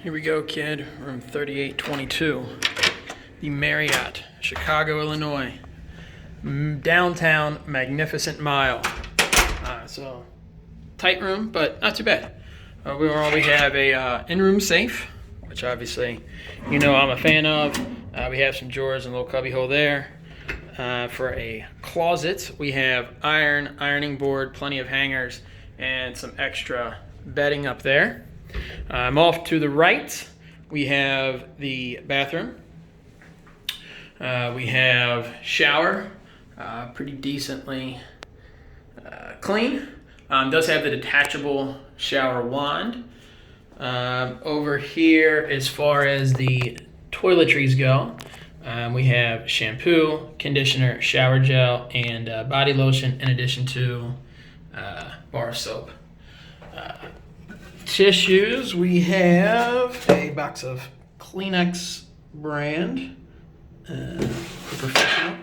Here we go, kid. Room 3822. The Marriott, Chicago, Illinois. Downtown, magnificent mile. So, tight room, but not too bad. We have a in-room safe, which obviously you know I'm a fan of. We have some drawers and a little cubby hole there. For a closet, we have ironing board, plenty of hangers, and some extra bedding up there. Off to the right, we have the bathroom. We have shower, pretty decently clean. Does have the detachable shower wand. Over here, as far as the toiletries go, we have shampoo, conditioner, shower gel, and body lotion, in addition to bar soap. Tissues, we have a box of Kleenex brand. Professional.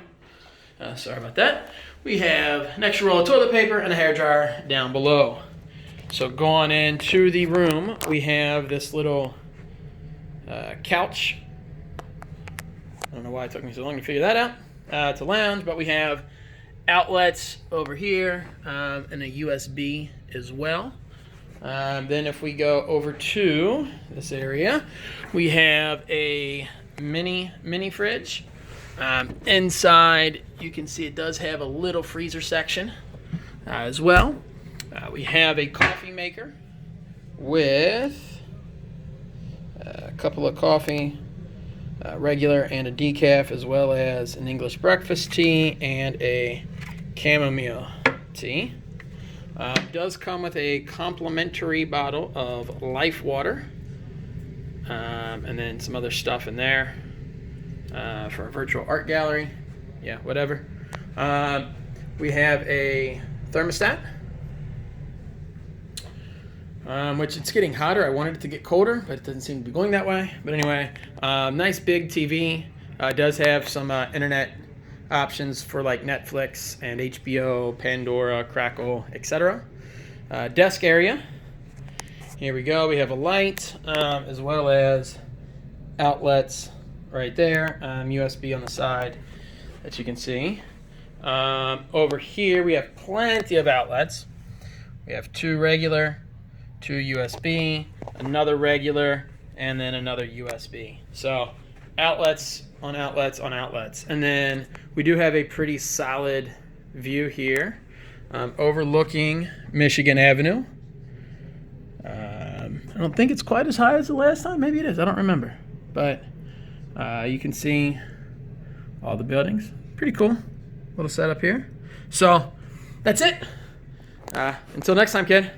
Sorry about that. We have an extra roll of toilet paper and a hairdryer down below. So going into the room, we have this little couch. I don't know why it took me so long to figure that out. It's a lounge, but we have outlets over here and a USB as well. Then if we go over to this area, we have a mini fridge. Inside, you can see it does have a little freezer section as well. We have a coffee maker with a couple of coffee, regular and a decaf, as well as an English breakfast tea and a chamomile tea. Does come with a complimentary bottle of Life Water, and then some other stuff in there for a virtual art gallery. Yeah, whatever. We have a thermostat, which it's getting hotter. I wanted it to get colder, but it doesn't seem to be going that way. But anyway, nice big TV. Does have some internet options for like Netflix and HBO, Pandora, Crackle, etc. Desk area. Here we go. We have a light, as well as outlets right there. USB on the side that you can see. Over here we have plenty of outlets. We have two regular, two USB, another regular, and then another USB. So outlets on outlets on outlets. And then we do have a pretty solid view here, overlooking Michigan Avenue. I don't think it's quite as high as the last time. Maybe it is. I don't remember. But you can see all the buildings. Pretty cool little setup here. So that's it. Until next time, kid.